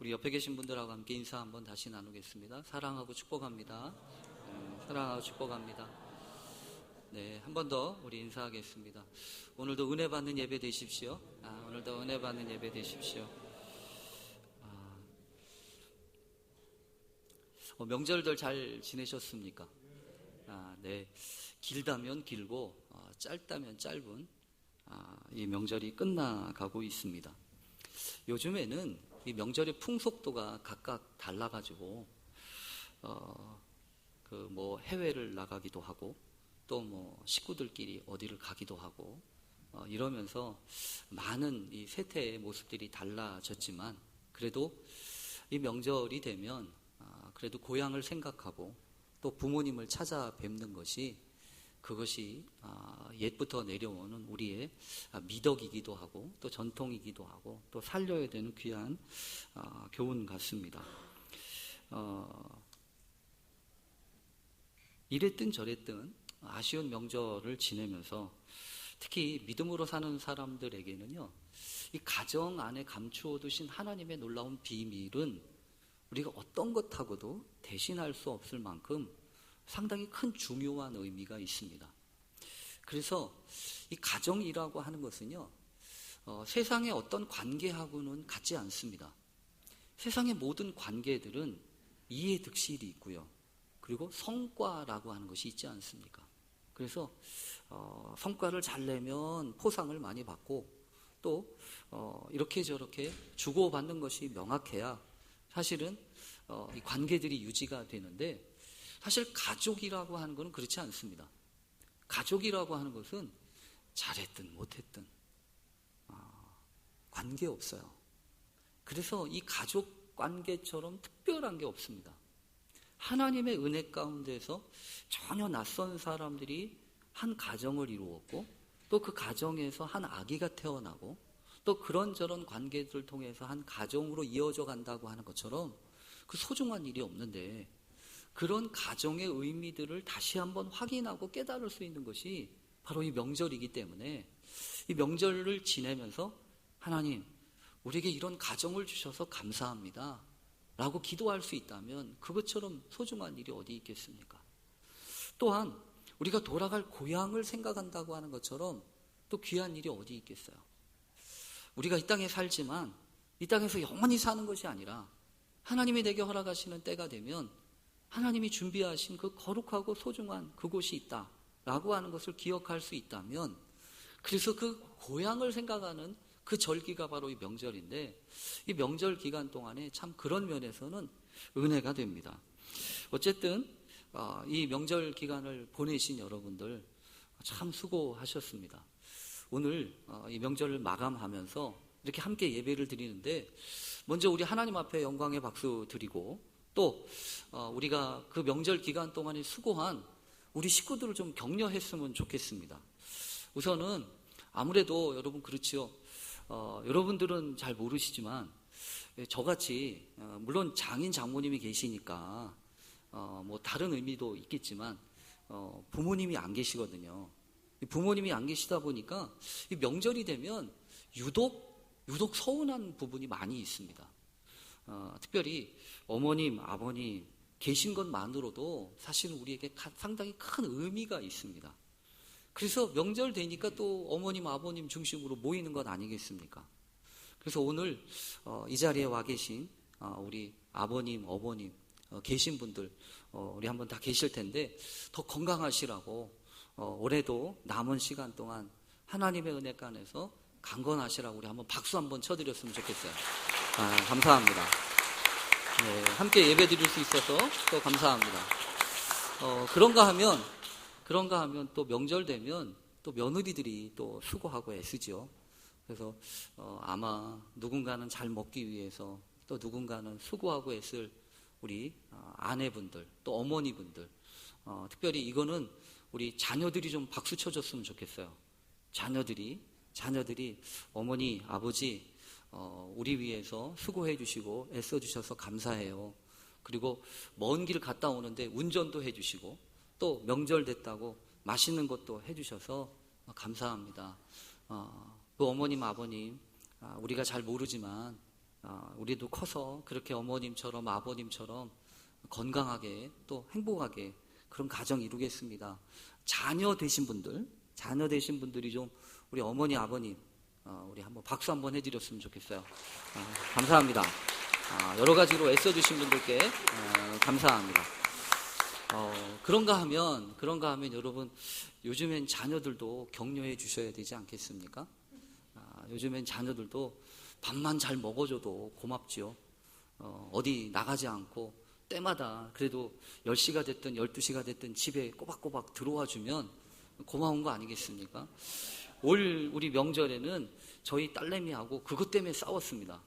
우리 옆에 계신 분들하고 함께 인사 한번 다시 나누겠습니다. 사랑하고 축복합니다. 사랑하고 축복합니다. 네, 한 번 더 우리 인사하겠습니다. 오늘도 은혜 받는 예배 되십시오. 오늘도 은혜 받는 예배 되십시오. 명절들 잘 지내셨습니까? 네, 길다면 길고 짧다면 짧은 이 명절이 끝나가고 있습니다. 요즘에는 이 명절의 풍속도가 각각 달라가지고 해외를 나가기도 하고 또 식구들끼리 어디를 가기도 하고 이러면서 많은 이 세태의 모습들이 달라졌지만 그래도 이 명절이 되면 그래도 고향을 생각하고 또 부모님을 찾아뵙는 것이 그것이 옛부터 내려오는 우리의 미덕이기도 하고 또 전통이기도 하고 또 살려야 되는 귀한 교훈 같습니다. 이랬든 저랬든 아쉬운 명절을 지내면서 특히 믿음으로 사는 사람들에게는요, 이 가정 안에 감추어 두신 하나님의 놀라운 비밀은 우리가 어떤 것하고도 대신할 수 없을 만큼 상당히 큰 중요한 의미가 있습니다. 그래서 이 가정이라고 하는 것은요, 세상의 어떤 관계하고는 같지 않습니다. 세상의 모든 관계들은 이해득실이 있고요. 그리고 성과라고 하는 것이 있지 않습니까? 그래서 성과를 잘 내면 포상을 많이 받고 또 이렇게 저렇게 주고받는 것이 명확해야 사실은 이 관계들이 유지가 되는데 사실 가족이라고 하는 것은 그렇지 않습니다. 가족이라고 하는 것은 잘했든 못했든 관계없어요. 그래서 이 가족 관계처럼 특별한 게 없습니다. 하나님의 은혜 가운데서 전혀 낯선 사람들이 한 가정을 이루었고 또 그 가정에서 한 아기가 태어나고 또 그런저런 관계들을 통해서 한 가정으로 이어져 간다고 하는 것처럼 그 소중한 일이 없는데 그런 가정의 의미들을 다시 한번 확인하고 깨달을 수 있는 것이 바로 이 명절이기 때문에 이 명절을 지내면서 하나님, 우리에게 이런 가정을 주셔서 감사합니다 라고 기도할 수 있다면 그것처럼 소중한 일이 어디 있겠습니까? 또한 우리가 돌아갈 고향을 생각한다고 하는 것처럼 또 귀한 일이 어디 있겠어요? 우리가 이 땅에 살지만 이 땅에서 영원히 사는 것이 아니라 하나님이 내게 허락하시는 때가 되면 하나님이 준비하신 그 거룩하고 소중한 그곳이 있다라고 하는 것을 기억할 수 있다면 그래서 그 고향을 생각하는 그 절기가 바로 이 명절인데 이 명절 기간 동안에 참 그런 면에서는 은혜가 됩니다. 어쨌든 이 명절 기간을 보내신 여러분들 참 수고하셨습니다. 오늘 이 명절을 마감하면서 이렇게 함께 예배를 드리는데 먼저 우리 하나님 앞에 영광의 박수 드리고 또 우리가 그 명절 기간 동안에 수고한 우리 식구들을 좀 격려했으면 좋겠습니다. 우선은 아무래도 여러분 그렇지요. 여러분들은 잘 모르시지만 저같이 물론 장인 장모님이 계시니까 다른 의미도 있겠지만 부모님이 안 계시거든요. 부모님이 안 계시다 보니까 이 명절이 되면 유독 서운한 부분이 많이 있습니다. 특별히 어머님, 아버님 계신 것만으로도 사실은 우리에게 상당히 큰 의미가 있습니다. 그래서 명절 되니까 또 어머님, 아버님 중심으로 모이는 것 아니겠습니까? 그래서 오늘 이 자리에 와 계신 우리 아버님, 어머님 계신 분들 우리 한번 다 계실 텐데 더 건강하시라고 올해도 남은 시간 동안 하나님의 은혜 안에서 강건하시라고 우리 한번 박수 한번 쳐드렸으면 좋겠어요. 감사합니다. 네, 함께 예배 드릴 수 있어서 또 감사합니다. 그런가 하면 또 명절 되면 또 며느리들이 또 수고하고 애쓰죠. 그래서 아마 누군가는 잘 먹기 위해서 또 누군가는 수고하고 애쓸 우리 아내분들 또 어머니분들 특별히 이거는 우리 자녀들이 좀 박수 쳐줬으면 좋겠어요. 자녀들이 어머니 아버지 우리 위해서 수고해 주시고 애써 주셔서 감사해요. 그리고 먼 길 갔다 오는데 운전도 해 주시고 또 명절 됐다고 맛있는 것도 해 주셔서 감사합니다. 그 어머님 아버님 우리가 잘 모르지만 우리도 커서 그렇게 어머님처럼 아버님처럼 건강하게 또 행복하게 그런 가정 이루겠습니다. 자녀 되신 분들이 좀 우리 어머니 아버님 우리 한번 박수 한번 해드렸으면 좋겠어요. 감사합니다. 여러 가지로 애써주신 분들께 감사합니다. 그런가 하면 여러분 요즘엔 자녀들도 격려해 주셔야 되지 않겠습니까? 요즘엔 자녀들도 밥만 잘 먹어줘도 고맙지요. 어디 나가지 않고 때마다 그래도 10시가 됐든 12시가 됐든 집에 꼬박꼬박 들어와 주면 고마운 거 아니겠습니까? 올 우리 명절에는 저희 딸내미하고 그것 때문에 싸웠습니다.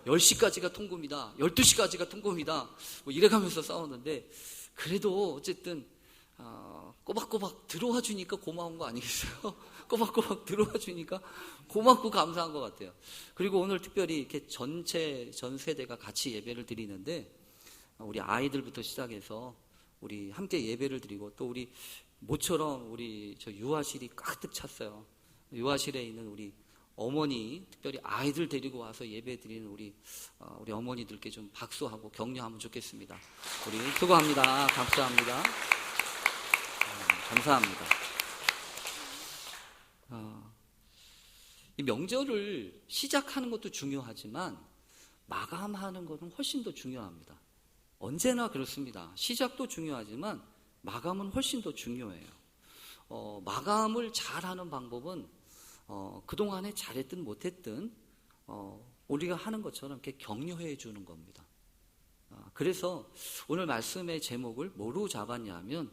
10시까지가 통금이다, 12시까지가 통금이다, 뭐 이래가면서 싸웠는데 그래도 어쨌든 꼬박꼬박 들어와 주니까 고마운 거 아니겠어요? 꼬박꼬박 들어와 주니까 고맙고 감사한 것 같아요. 그리고 오늘 특별히 이렇게 전 세대가 같이 예배를 드리는데 우리 아이들부터 시작해서 우리 함께 예배를 드리고 또 우리 모처럼 우리 저 유아실이 가득 찼어요. 유아실에 있는 우리 어머니, 특별히 아이들 데리고 와서 예배 드리는 우리 어머니들께 좀 박수하고 격려하면 좋겠습니다. 우리 수고합니다. 감사합니다. 감사합니다. 이 명절을 시작하는 것도 중요하지만 마감하는 것은 훨씬 더 중요합니다. 언제나 그렇습니다. 시작도 중요하지만 마감은 훨씬 더 중요해요. 마감을 잘하는 방법은 그동안에 잘했든 못했든 우리가 하는 것처럼 이렇게 격려해 주는 겁니다. 그래서 오늘 말씀의 제목을 뭐로 잡았냐면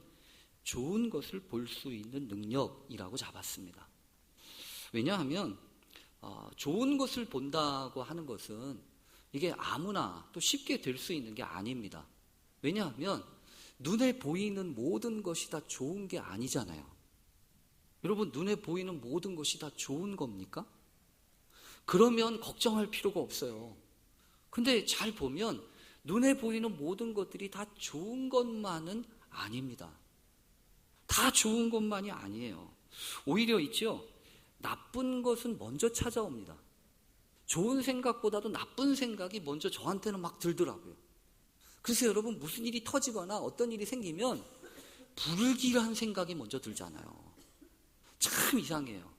좋은 것을 볼 수 있는 능력이라고 잡았습니다. 왜냐하면 좋은 것을 본다고 하는 것은 이게 아무나 또 쉽게 될 수 있는 게 아닙니다. 왜냐하면 눈에 보이는 모든 것이 다 좋은 게 아니잖아요. 여러분, 눈에 보이는 모든 것이 다 좋은 겁니까? 그러면 걱정할 필요가 없어요. 근데 잘 보면 눈에 보이는 모든 것들이 다 좋은 것만은 아닙니다. 다 좋은 것만이 아니에요. 오히려 있죠. 나쁜 것은 먼저 찾아옵니다. 좋은 생각보다도 나쁜 생각이 먼저 저한테는 막 들더라고요. 그래서 여러분 무슨 일이 터지거나 어떤 일이 생기면 불길한 생각이 먼저 들잖아요. 참 이상해요.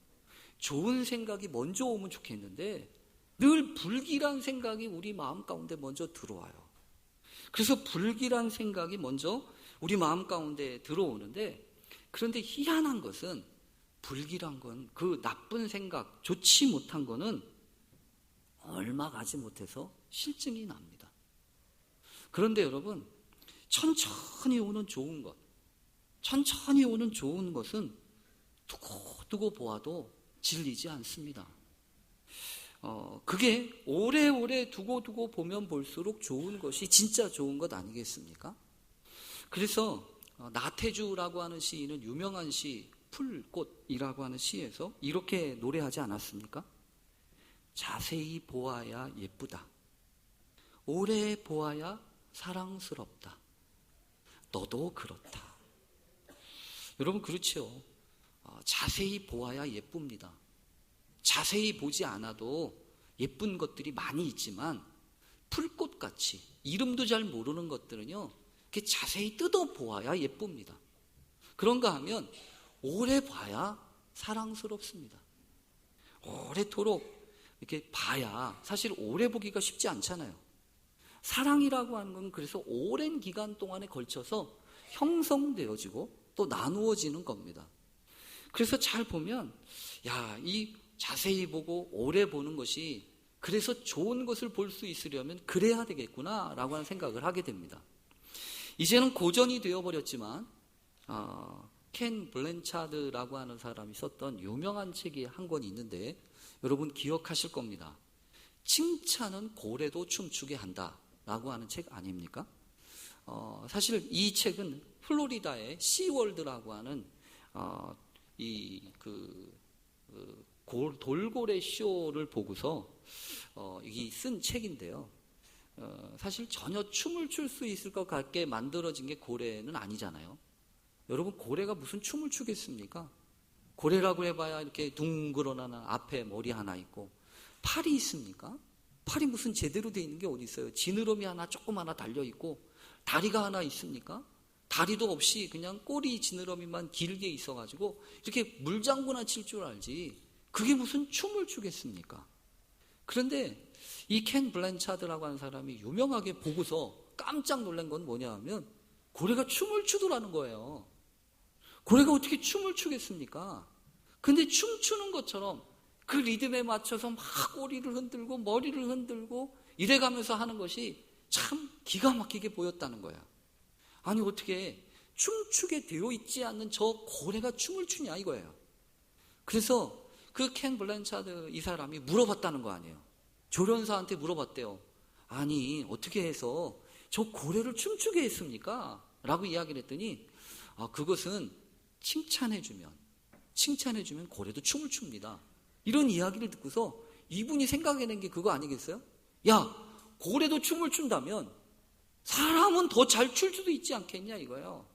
좋은 생각이 먼저 오면 좋겠는데 늘 불길한 생각이 우리 마음 가운데 먼저 들어와요. 그래서 불길한 생각이 먼저 우리 마음 가운데 들어오는데 그런데 희한한 것은 불길한 건 그 나쁜 생각, 좋지 못한 거는 얼마 가지 못해서 실증이 납니다. 그런데 여러분 천천히 오는 좋은 것은 두고 보아도 질리지 않습니다. 그게 오래오래 두고 보면 볼수록 좋은 것이 진짜 좋은 것 아니겠습니까? 그래서 나태주라고 하는 시인은 유명한 시 풀꽃이라고 하는 시에서 이렇게 노래하지 않았습니까? 자세히 보아야 예쁘다. 오래 보아야 사랑스럽다. 너도 그렇다. 여러분 그렇죠? 자세히 보아야 예쁩니다. 자세히 보지 않아도 예쁜 것들이 많이 있지만 풀꽃같이 이름도 잘 모르는 것들은요 이렇게 자세히 뜯어보아야 예쁩니다. 그런가 하면 오래 봐야 사랑스럽습니다. 오래도록 이렇게 봐야 사실 오래 보기가 쉽지 않잖아요. 사랑이라고 하는 건 그래서 오랜 기간 동안에 걸쳐서 형성되어지고 또 나누어지는 겁니다. 그래서 잘 보면 이 자세히 보고 오래 보는 것이 그래서 좋은 것을 볼 수 있으려면 그래야 되겠구나 라고 하는 생각을 하게 됩니다. 이제는 고전이 되어버렸지만 켄 블랜차드라고 하는 사람이 썼던 유명한 책이 한 권 있는데 여러분 기억하실 겁니다. 칭찬은 고래도 춤추게 한다 라고 하는 책 아닙니까? 사실 이 책은 플로리다의 시월드라고 하는 돌고래 쇼를 보고서 이 쓴 책인데요. 사실 전혀 춤을 출 수 있을 것 같게 만들어진 게 고래는 아니잖아요. 여러분 고래가 무슨 춤을 추겠습니까? 고래라고 해봐야 이렇게 둥그러나는 앞에 머리 하나 있고 팔이 있습니까? 팔이 무슨 제대로 돼 있는 게 어디 있어요? 지느러미 하나 조금 하나 달려 있고 다리가 하나 있습니까? 다리도 없이 그냥 꼬리 지느러미만 길게 있어가지고 이렇게 물장구나 칠 줄 알지 그게 무슨 춤을 추겠습니까? 그런데 이 켄 블랜차드라고 하는 사람이 유명하게 보고서 깜짝 놀란 건 뭐냐 하면 고래가 춤을 추더라는 거예요. 고래가 어떻게 춤을 추겠습니까? 근데 춤추는 것처럼 그 리듬에 맞춰서 막 꼬리를 흔들고 머리를 흔들고 이래가면서 하는 것이 참 기가 막히게 보였다는 거야. 아니 어떻게 춤추게 되어 있지 않는 저 고래가 춤을 추냐 이거예요. 그래서 그 켄 블랜차드 이 사람이 물어봤다는 거 아니에요. 조련사한테 물어봤대요. 아니 어떻게 해서 저 고래를 춤추게 했습니까? 라고 이야기를 했더니 그것은 칭찬해주면 고래도 춤을 춥니다. 이런 이야기를 듣고서 이분이 생각해낸 게 그거 아니겠어요? 야, 고래도 춤을 춘다면 사람은 더 잘 출 수도 있지 않겠냐 이거예요.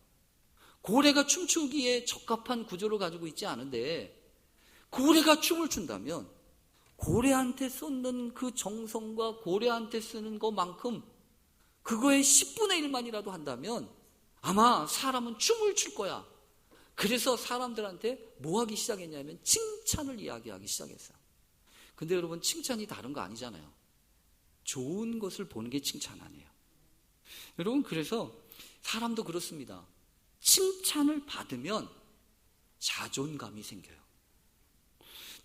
고래가 춤추기에 적합한 구조를 가지고 있지 않은데 고래가 춤을 춘다면 고래한테 쏟는 그 정성과 고래한테 쓰는 것만큼 그거의 10분의 1만이라도 한다면 아마 사람은 춤을 출 거야. 그래서 사람들한테 뭐 하기 시작했냐면 칭찬을 이야기하기 시작했어요. 근데 여러분 칭찬이 다른 거 아니잖아요. 좋은 것을 보는 게 칭찬 아니에요. 여러분 그래서 사람도 그렇습니다. 칭찬을 받으면 자존감이 생겨요.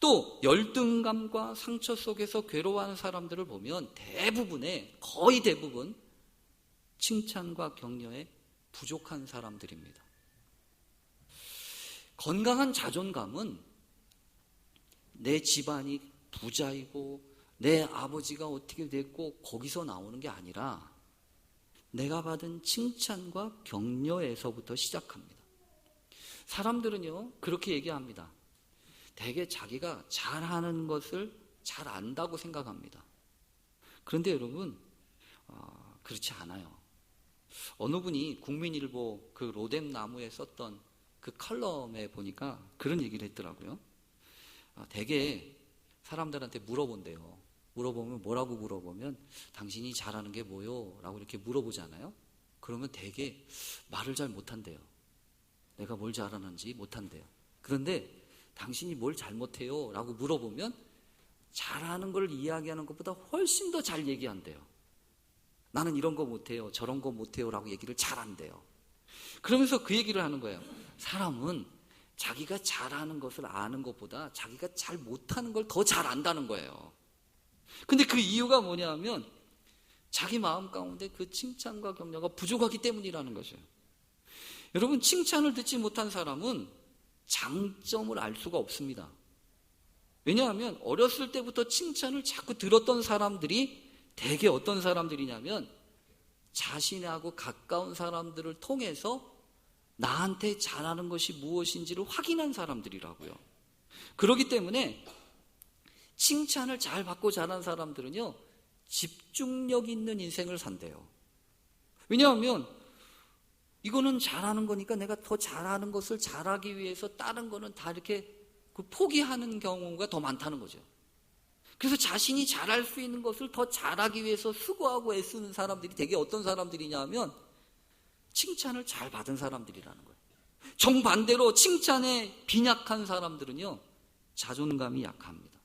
또 열등감과 상처 속에서 괴로워하는 사람들을 보면 거의 대부분 칭찬과 격려에 부족한 사람들입니다. 건강한 자존감은 내 집안이 부자이고 내 아버지가 어떻게 됐고 거기서 나오는 게 아니라 내가 받은 칭찬과 격려에서부터 시작합니다. 사람들은요 그렇게 얘기합니다. 대개 자기가 잘하는 것을 잘 안다고 생각합니다. 그런데 여러분 그렇지 않아요. 어느 분이 국민일보 그 로뎀 나무에 썼던 그 컬럼에 보니까 그런 얘기를 했더라고요. 대개 사람들한테 물어본대요. 뭐라고 물어보면 당신이 잘하는 게 뭐요? 라고 이렇게 물어보잖아요. 그러면 대개 말을 잘 못한대요. 내가 뭘 잘하는지 못한대요. 그런데 당신이 뭘 잘못해요? 라고 물어보면 잘하는 걸 이야기하는 것보다 훨씬 더 잘 얘기한대요. 나는 이런 거 못해요. 저런 거 못해요. 라고 얘기를 잘한대요. 그러면서 그 얘기를 하는 거예요. 사람은 자기가 잘하는 것을 아는 것보다 자기가 잘 못하는 걸 더 잘 안다는 거예요. 근데 그 이유가 뭐냐면 자기 마음 가운데 그 칭찬과 격려가 부족하기 때문이라는 것이에요. 여러분 칭찬을 듣지 못한 사람은 장점을 알 수가 없습니다. 왜냐하면 어렸을 때부터 칭찬을 자꾸 들었던 사람들이 대개 어떤 사람들이냐면 자신하고 가까운 사람들을 통해서 나한테 잘하는 것이 무엇인지를 확인한 사람들이라고요. 그렇기 때문에 칭찬을 잘 받고 자란 사람들은요 집중력 있는 인생을 산대요. 왜냐하면 이거는 잘하는 거니까 내가 더 잘하는 것을 잘하기 위해서 다른 거는 다 이렇게 포기하는 경우가 더 많다는 거죠. 그래서 자신이 잘할 수 있는 것을 더 잘하기 위해서 수고하고 애쓰는 사람들이 되게 어떤 사람들이냐 하면 칭찬을 잘 받은 사람들이라는 거예요. 정반대로 칭찬에 빈약한 사람들은요 자존감이 약합니다.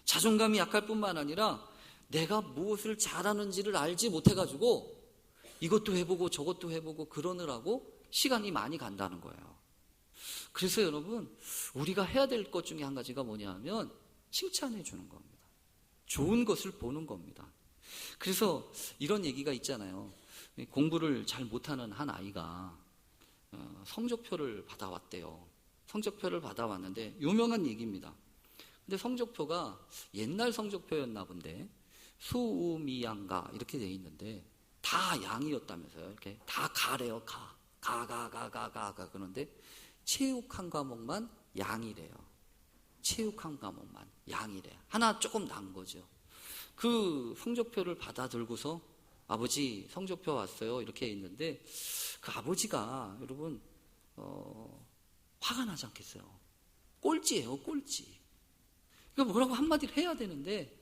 자존감이 약할 뿐만 아니라 내가 무엇을 잘하는지를 알지 못해가지고 이것도 해보고 저것도 해보고 그러느라고 시간이 많이 간다는 거예요. 그래서 여러분 우리가 해야 될 것 중에 한 가지가 뭐냐 하면 칭찬해 주는 겁니다. 좋은 것을 보는 겁니다. 그래서 이런 얘기가 있잖아요. 공부를 잘 못하는 한 아이가 성적표를 받아왔대요. 성적표를 받아왔는데 유명한 얘기입니다. 근데 성적표가 옛날 성적표였나 본데 수미양가 이렇게 돼 있는데 다 양이었다면서요. 이렇게 다 가래요. 가. 그런데 체육 한 과목만 양이래요. 체육 한 과목만 양이래. 하나 조금 난 거죠. 그 성적표를 받아 들고서 아버지 성적표 왔어요. 이렇게 있는데 그 아버지가 여러분 화가 나지 않겠어요. 꼴찌예요. 꼴찌. 그러니까 뭐라고 한마디를 해야 되는데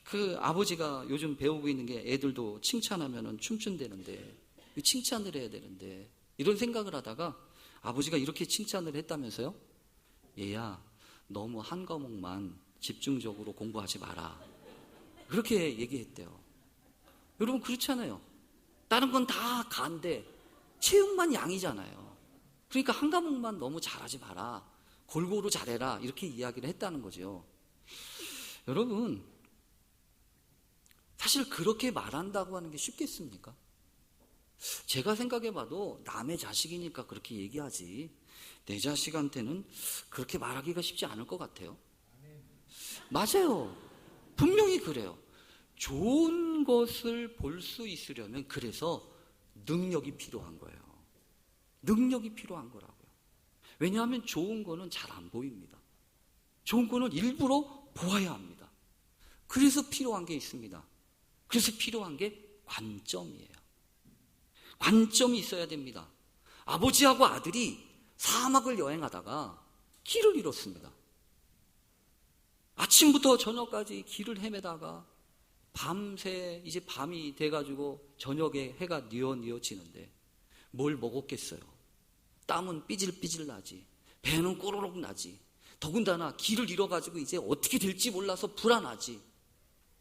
그 아버지가 요즘 배우고 있는 게 애들도 칭찬하면은 춤춘다는데 칭찬을 해야 되는데 이런 생각을 하다가 아버지가 이렇게 칭찬을 했다면서요? 얘야, 너무 한 과목만 집중적으로 공부하지 마라. 그렇게 얘기했대요. 여러분 그렇잖아요. 다른 건 다 간데 체육만 양이잖아요. 그러니까 한 과목만 너무 잘하지 마라. 골고루 잘해라. 이렇게 이야기를 했다는 거죠. 여러분, 사실 그렇게 말한다고 하는 게 쉽겠습니까? 제가 생각해봐도 남의 자식이니까 그렇게 얘기하지 내 자식한테는 그렇게 말하기가 쉽지 않을 것 같아요. 맞아요. 분명히 그래요. 좋은 것을 볼 수 있으려면 그래서 능력이 필요한 거예요. 능력이 필요한 거라고요. 왜냐하면 좋은 거는 잘 안 보입니다. 좋은 거는 일부러 보아야 합니다. 그래서 필요한 게 있습니다. 그래서 필요한 게 관점이에요. 관점이 있어야 됩니다. 아버지하고 아들이 사막을 여행하다가 길을 잃었습니다. 아침부터 저녁까지 길을 헤매다가 밤새 이제 밤이 돼가지고 저녁에 해가 뉘어지는데 뭘 먹었겠어요? 땀은 삐질삐질 나지, 배는 꼬르륵 나지, 더군다나 길을 잃어가지고 이제 어떻게 될지 몰라서 불안하지.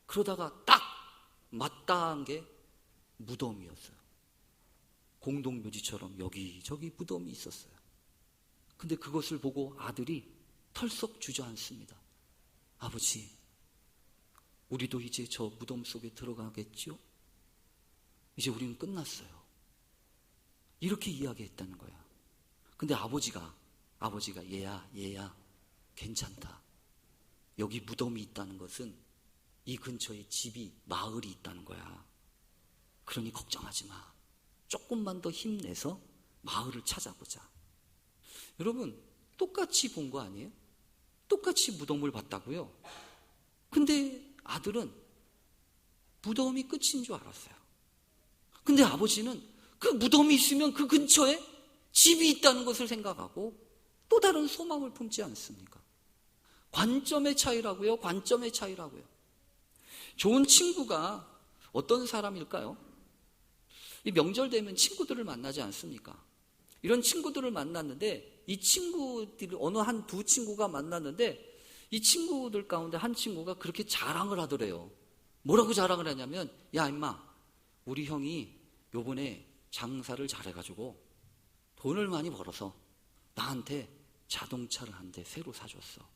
그러다가 딱 마땅한 게 무덤이었어요. 공동묘지처럼 여기저기 무덤이 있었어요. 근데 그것을 보고 아들이 털썩 주저앉습니다. 아버지, 우리도 이제 저 무덤 속에 들어가겠죠? 이제 우리는 끝났어요. 이렇게 이야기했다는 거야. 근데 아버지가 얘야 괜찮다. 여기 무덤이 있다는 것은 이 근처에 집이, 마을이 있다는 거야. 그러니 걱정하지 마. 조금만 더 힘내서 마을을 찾아보자. 여러분, 똑같이 본 거 아니에요? 똑같이 무덤을 봤다고요. 근데 아들은 무덤이 끝인 줄 알았어요. 근데 아버지는 그 무덤이 있으면 그 근처에 집이 있다는 것을 생각하고 또 다른 소망을 품지 않습니까? 관점의 차이라고요. 관점의 차이라고요. 좋은 친구가 어떤 사람일까요? 이 명절 되면 친구들을 만나지 않습니까? 이런 친구들을 만났는데 이 친구들 어느 한 두 친구가 만났는데 이 친구들 가운데 한 친구가 그렇게 자랑을 하더래요. 뭐라고 자랑을 하냐면, 야 임마, 우리 형이 요번에 장사를 잘해가지고 돈을 많이 벌어서 나한테 자동차를 한 대 새로 사줬어.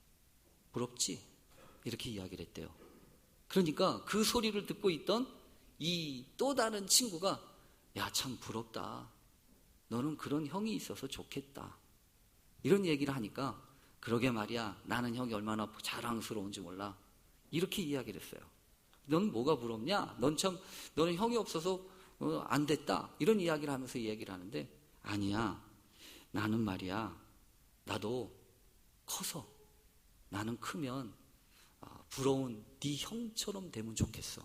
부럽지? 이렇게 이야기를 했대요. 그러니까 그 소리를 듣고 있던 이 또 다른 친구가, 야 참 부럽다. 너는 그런 형이 있어서 좋겠다. 이런 얘기를 하니까, 그러게 말이야, 나는 형이 얼마나 자랑스러운지 몰라. 이렇게 이야기를 했어요. 넌 뭐가 부럽냐? 너는 형이 없어서 안 됐다. 이런 이야기를 하면서 이야기를 하는데, 아니야, 나는 말이야, 나도 커서, 나는 크면 부러운 네 형처럼 되면 좋겠어.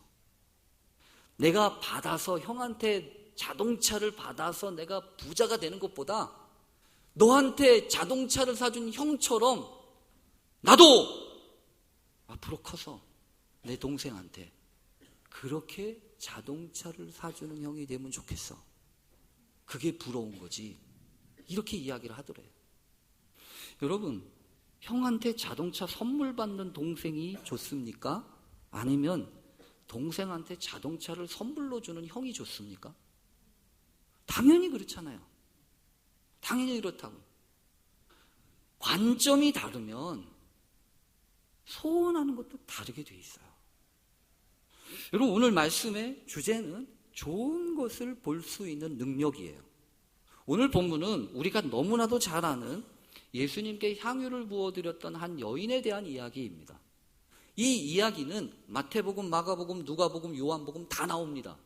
내가 받아서 형한테 자동차를 받아서 내가 부자가 되는 것보다 너한테 자동차를 사준 형처럼 나도 앞으로 커서 내 동생한테 그렇게 자동차를 사주는 형이 되면 좋겠어. 그게 부러운 거지. 이렇게 이야기를 하더래요. 여러분, 형한테 자동차 선물 받는 동생이 좋습니까? 아니면 동생한테 자동차를 선물로 주는 형이 좋습니까? 당연히 그렇잖아요. 당연히 그렇다고. 관점이 다르면 소원하는 것도 다르게 돼 있어요. 여러분, 오늘 말씀의 주제는 좋은 것을 볼 수 있는 능력이에요. 오늘 본문은 우리가 너무나도 잘 아는 예수님께 향유를 부어드렸던 한 여인에 대한 이야기입니다. 이 이야기는 마태복음, 마가복음, 누가복음, 요한복음 다 나옵니다.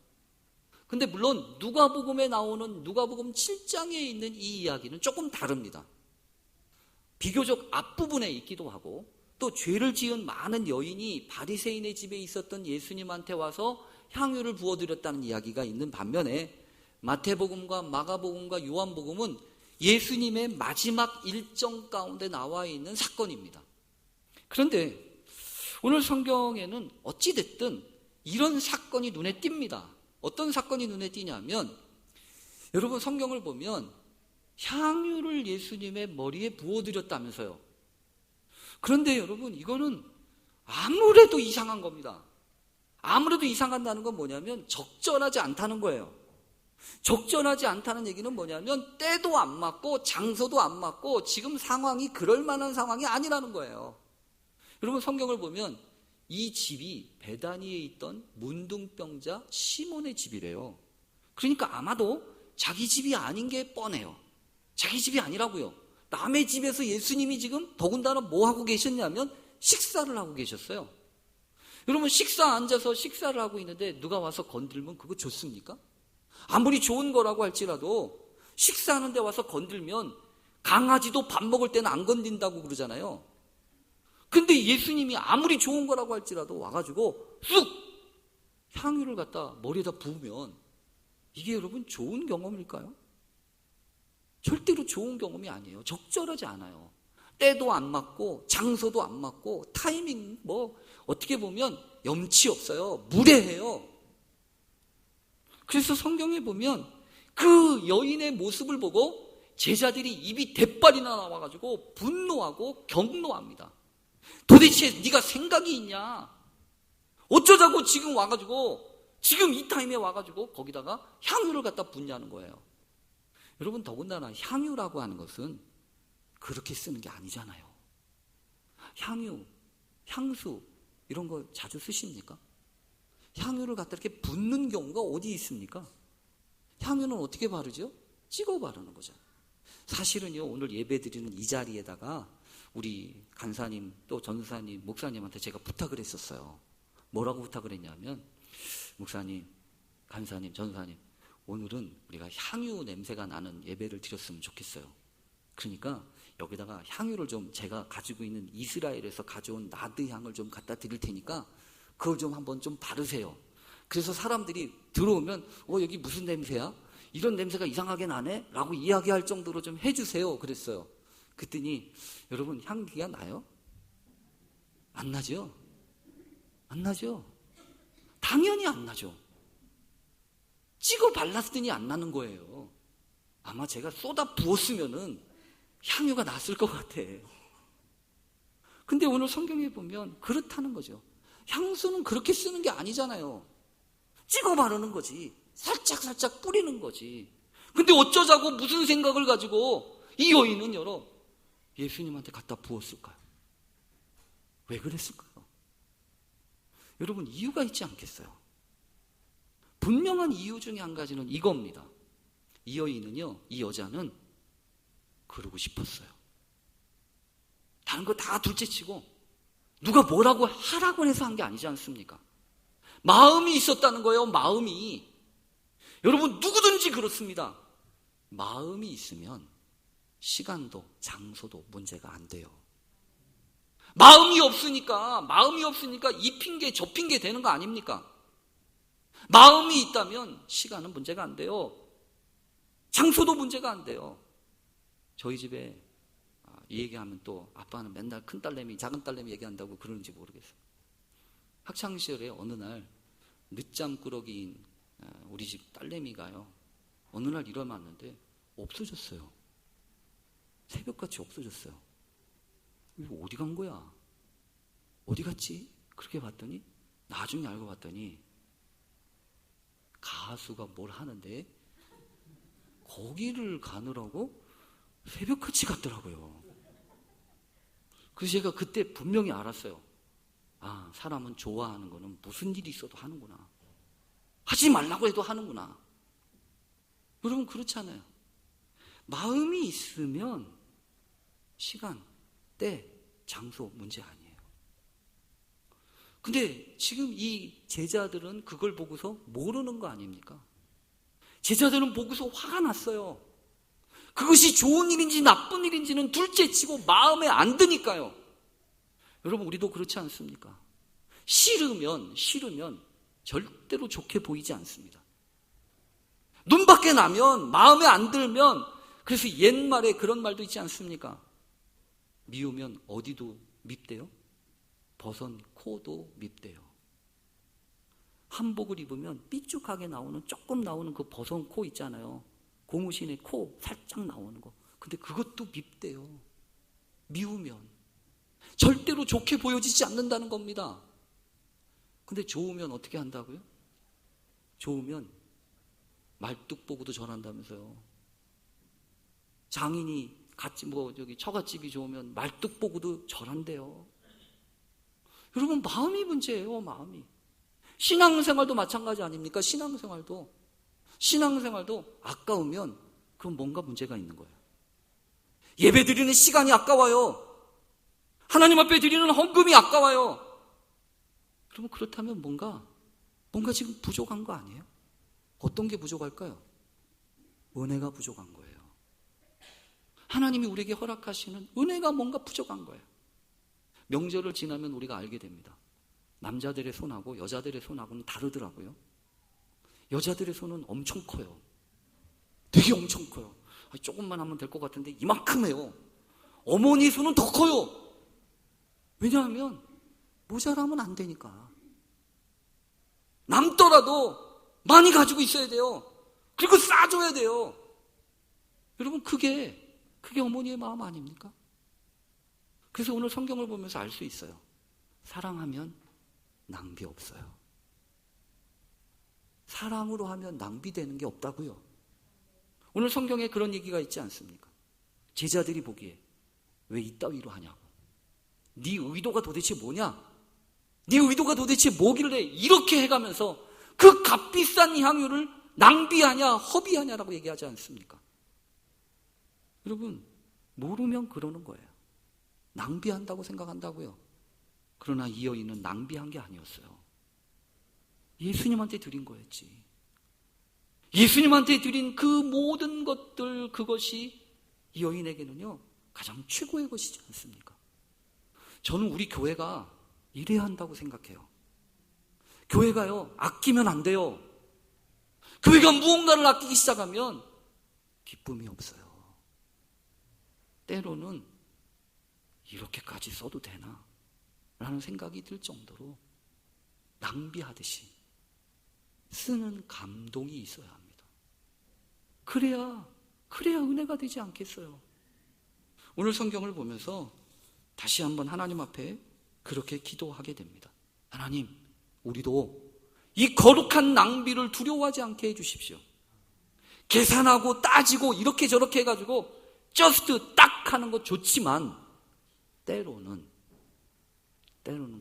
근데 물론 누가복음에 나오는 누가복음 7장에 있는 이 이야기는 조금 다릅니다. 비교적 앞부분에 있기도 하고, 또 죄를 지은 많은 여인이 바리새인의 집에 있었던 예수님한테 와서 향유를 부어드렸다는 이야기가 있는 반면에, 마태복음과 마가복음과 요한복음은 예수님의 마지막 일정 가운데 나와 있는 사건입니다. 그런데 오늘 성경에는 어찌됐든 이런 사건이 눈에 띕니다. 어떤 사건이 눈에 띄냐면, 여러분 성경을 보면 향유를 예수님의 머리에 부어드렸다면서요. 그런데 여러분, 이거는 아무래도 이상한 겁니다. 아무래도 이상하다는 건 뭐냐면 적절하지 않다는 거예요. 적절하지 않다는 얘기는 뭐냐면 때도 안 맞고 장소도 안 맞고 지금 상황이 그럴 만한 상황이 아니라는 거예요. 여러분 성경을 보면 이 집이 베다니에 있던 문둥병자 시몬의 집이래요. 그러니까 아마도 자기 집이 아닌 게 뻔해요. 자기 집이 아니라고요. 남의 집에서 예수님이 지금 더군다나 뭐 하고 계셨냐면 식사를 하고 계셨어요. 여러분 앉아서 식사를 하고 있는데 누가 와서 건들면 그거 좋습니까? 아무리 좋은 거라고 할지라도 식사하는 데 와서 건들면 강아지도 밥 먹을 때는 안 건든다고 그러잖아요. 근데 예수님이 아무리 좋은 거라고 할지라도 와가지고 쑥 향유를 갖다 머리에다 부으면 이게 여러분 좋은 경험일까요? 절대로 좋은 경험이 아니에요. 적절하지 않아요. 때도 안 맞고 장소도 안 맞고 타이밍 어떻게 보면 염치 없어요. 무례해요. 그래서 성경에 보면 그 여인의 모습을 보고 제자들이 입이 대빨이나 나와가지고 분노하고 경노합니다. 도대체 네가 생각이 있냐? 어쩌자고 지금 와가지고 지금 이 타임에 와가지고 거기다가 향유를 갖다 붓냐는 거예요. 여러분 더군다나 향유라고 하는 것은 그렇게 쓰는 게 아니잖아요. 향유, 향수 이런 거 자주 쓰십니까? 향유를 갖다 이렇게 붓는 경우가 어디 있습니까? 향유는 어떻게 바르죠? 찍어 바르는 거죠. 사실은요 오늘 예배 드리는 이 자리에다가 우리 간사님 또 전사님 목사님한테 제가 부탁을 했었어요. 뭐라고 부탁을 했냐면 목사님, 간사님, 전사님 오늘은 우리가 향유 냄새가 나는 예배를 드렸으면 좋겠어요. 그러니까 여기다가 향유를 좀 제가 가지고 있는 이스라엘에서 가져온 나드 향을 좀 갖다 드릴 테니까 그걸 좀 한번 좀 바르세요. 그래서 사람들이 들어오면 여기 무슨 냄새야? 이런 냄새가 이상하게 나네? 라고 이야기할 정도로 좀 해주세요. 그랬어요. 그랬더니 여러분 향기가 나요? 안 나죠? 안 나죠? 당연히 안 나죠. 찍어 발랐더니 안 나는 거예요. 아마 제가 쏟아 부었으면은 향유가 났을 것 같아. 근데 오늘 성경에 보면 그렇다는 거죠. 향수는 그렇게 쓰는 게 아니잖아요. 찍어 바르는 거지. 살짝 뿌리는 거지. 근데 어쩌자고 무슨 생각을 가지고 이 여인은 예수님한테 갖다 부었을까요? 왜 그랬을까요? 여러분 이유가 있지 않겠어요? 분명한 이유 중에 한 가지는 이겁니다. 이 여인은요, 이 여자는 그러고 싶었어요. 다른 거 다 둘째치고 누가 뭐라고 하라고 해서 한 게 아니지 않습니까? 마음이 있었다는 거예요. 마음이. 여러분 누구든지 그렇습니다. 마음이 있으면 시간도 장소도 문제가 안 돼요. 마음이 없으니까 이 핑계 저 핑계 되는 거 아닙니까? 마음이 있다면 시간은 문제가 안 돼요. 장소도 문제가 안 돼요. 저희 집에 이 얘기하면 또 아빠는 맨날 큰 딸내미 작은 딸내미 얘기한다고 그러는지 모르겠어요. 학창시절에 어느 날 늦잠 꾸러기인 우리 집 딸내미가요 어느 날 일어났는데 없어졌어요. 새벽같이 없어졌어요. 이거 어디 간 거야? 어디 갔지? 그렇게 봤더니 나중에 알고 봤더니 가수가 뭘 하는데 거기를 가느라고 새벽같이 갔더라고요. 그래서 제가 그때 분명히 알았어요. 아, 사람은 좋아하는 거는 무슨 일이 있어도 하는구나. 하지 말라고 해도 하는구나. 여러분 그렇잖아요. 마음이 있으면 시간, 때, 장소 문제 아니에요. 근데 지금 이 제자들은 그걸 보고서 모르는 거 아닙니까? 제자들은 보고서 화가 났어요. 그것이 좋은 일인지 나쁜 일인지는 둘째치고 마음에 안 드니까요. 여러분 우리도 그렇지 않습니까? 싫으면 절대로 좋게 보이지 않습니다. 눈밖에 나면 마음에 안 들면 그래서 옛말에 그런 말도 있지 않습니까? 미우면 어디도 밉대요? 벗은 코도 밉대요. 한복을 입으면 삐죽하게 나오는, 조금 나오는 그 벗은 코 있잖아요. 고무신의 코 살짝 나오는 거. 근데 그것도 밉대요. 미우면 절대로 좋게 보여지지 않는다는 겁니다. 근데 좋으면 어떻게 한다고요? 좋으면 말뚝 보고도 절한다면서요. 장인이 같이 처갓집이 좋으면 말뚝 보고도 절한대요. 여러분, 마음이 문제예요. 마음이. 신앙생활도 마찬가지 아닙니까? 신앙생활도 아까우면 그럼 뭔가 문제가 있는 거예요. 예배 드리는 시간이 아까워요. 하나님 앞에 드리는 헌금이 아까워요. 그러면 그렇다면 뭔가 지금 부족한 거 아니에요? 어떤 게 부족할까요? 은혜가 부족한 거예요. 하나님이 우리에게 허락하시는 은혜가 뭔가 부족한 거예요. 명절을 지나면 우리가 알게 됩니다. 남자들의 손하고 여자들의 손하고는 다르더라고요. 여자들의 손은 엄청 커요. 되게 엄청 커요. 조금만 하면 될 것 같은데 이만큼 해요. 어머니 손은 더 커요. 왜냐하면 모자라면 안 되니까. 남더라도 많이 가지고 있어야 돼요. 그리고 싸줘야 돼요. 여러분, 그게 어머니의 마음 아닙니까? 그래서 오늘 성경을 보면서 알 수 있어요. 사랑하면 낭비 없어요. 사랑으로 하면 낭비되는 게 없다고요. 오늘 성경에 그런 얘기가 있지 않습니까? 제자들이 보기에 왜 이따위로 하냐고. 네 의도가 도대체 뭐냐? 네 의도가 도대체 뭐길래 이렇게 해가면서 그 값비싼 향유를 낭비하냐 허비하냐라고 얘기하지 않습니까? 여러분, 모르면 그러는 거예요. 낭비한다고 생각한다고요. 그러나 이 여인은 낭비한 게 아니었어요. 예수님한테 드린 거였지. 예수님한테 드린 그 모든 것들, 그것이 이 여인에게는요 가장 최고의 것이지 않습니까? 저는 우리 교회가 이래야 한다고 생각해요. 교회가요 아끼면 안 돼요. 교회가 무언가를 아끼기 시작하면 기쁨이 없어요. 때로는 이렇게까지 써도 되나? 라는 생각이 들 정도로 낭비하듯이 쓰는 감동이 있어야 합니다. 그래야 은혜가 되지 않겠어요. 오늘 성경을 보면서 다시 한번 하나님 앞에 그렇게 기도하게 됩니다. 하나님, 우리도 이 거룩한 낭비를 두려워하지 않게 해주십시오. 계산하고 따지고 이렇게 저렇게 해가지고 저스트 딱 하는 거 좋지만 때로는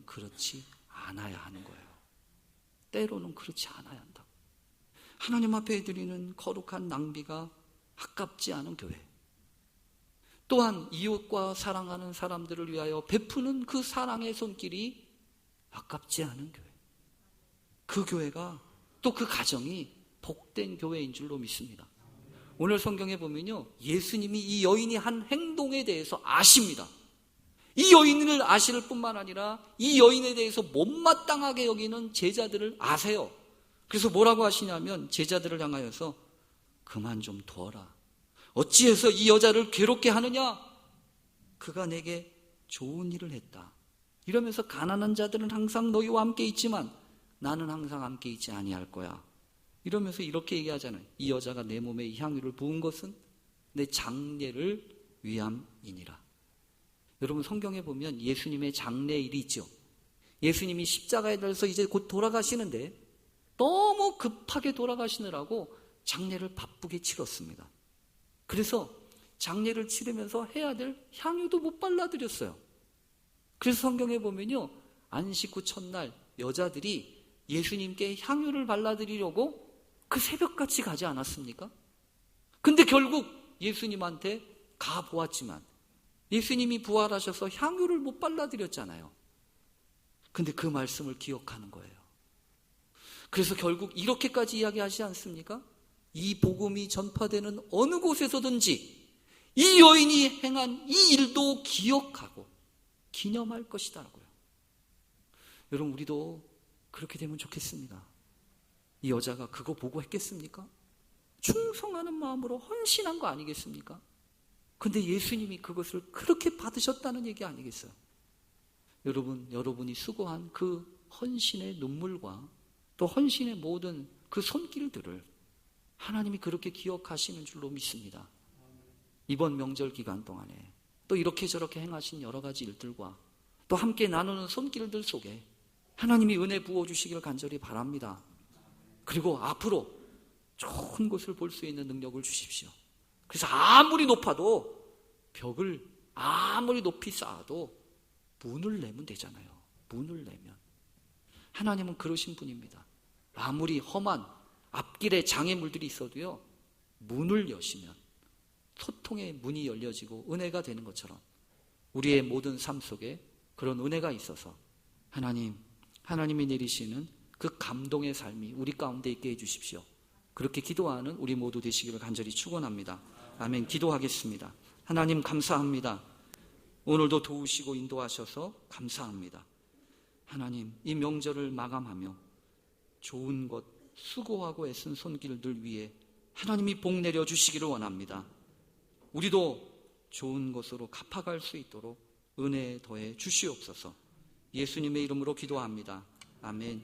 그렇지 않아야 하는 거예요. 때로는 그렇지 않아야 한다고. 하나님 앞에 드리는 거룩한 낭비가 아깝지 않은 교회, 또한 이웃과 사랑하는 사람들을 위하여 베푸는 그 사랑의 손길이 아깝지 않은 교회, 그 교회가 또 그 가정이 복된 교회인 줄로 믿습니다. 오늘 성경에 보면요, 예수님이 이 여인이 한 행동에 대해서 아십니다. 이 여인을 아실 뿐만 아니라 이 여인에 대해서 못마땅하게 여기는 제자들을 아세요. 그래서 뭐라고 하시냐면 제자들을 향하여서 그만 좀 두어라. 어찌해서 이 여자를 괴롭게 하느냐? 그가 내게 좋은 일을 했다. 이러면서 가난한 자들은 항상 너희와 함께 있지만 나는 항상 함께 있지 아니할 거야. 이러면서 이렇게 얘기하잖아요. 이 여자가 내 몸에 이 향유를 부은 것은 내 장례를 위함이니라. 여러분, 성경에 보면 예수님의 장례일이 있죠. 예수님이 십자가에 달려서 이제 곧 돌아가시는데 너무 급하게 돌아가시느라고 장례를 바쁘게 치렀습니다. 그래서 장례를 치르면서 해야 될 향유도 못 발라드렸어요. 그래서 성경에 보면요, 안식 후 첫날 여자들이 예수님께 향유를 발라드리려고 그 새벽같이 가지 않았습니까? 근데 결국 예수님한테 가보았지만 예수님이 부활하셔서 향유를 못 발라드렸잖아요. 근데 그 말씀을 기억하는 거예요. 그래서 결국 이렇게까지 이야기하지 않습니까? 이 복음이 전파되는 어느 곳에서든지 이 여인이 행한 이 일도 기억하고 기념할 것이다라고요. 여러분, 우리도 그렇게 되면 좋겠습니다. 이 여자가 그거 보고 했겠습니까? 충성하는 마음으로 헌신한 거 아니겠습니까? 근데 예수님이 그것을 그렇게 받으셨다는 얘기 아니겠어요? 여러분이 수고한 그 헌신의 눈물과 또 헌신의 모든 그 손길들을 하나님이 그렇게 기억하시는 줄로 믿습니다. 이번 명절 기간 동안에 또 이렇게 저렇게 행하신 여러 가지 일들과 또 함께 나누는 손길들 속에 하나님이 은혜 부어주시기를 간절히 바랍니다. 그리고 앞으로 좋은 것을 볼 수 있는 능력을 주십시오. 그래서 아무리 높아도 벽을 아무리 높이 쌓아도 문을 내면 되잖아요. 문을 내면. 하나님은 그러신 분입니다. 아무리 험한 앞길에 장애물들이 있어도요, 문을 여시면 소통의 문이 열려지고 은혜가 되는 것처럼 우리의 모든 삶 속에 그런 은혜가 있어서 하나님이 내리시는 그 감동의 삶이 우리 가운데 있게 해주십시오. 그렇게 기도하는 우리 모두 되시기를 간절히 축원합니다. 아멘. 기도하겠습니다. 하나님 감사합니다. 오늘도 도우시고 인도하셔서 감사합니다. 하나님, 이 명절을 마감하며 좋은 것, 수고하고 애쓴 손길들 위에 하나님이 복 내려 주시기를 원합니다. 우리도 좋은 것으로 갚아갈 수 있도록 은혜 더해 주시옵소서. 예수님의 이름으로 기도합니다. 아멘.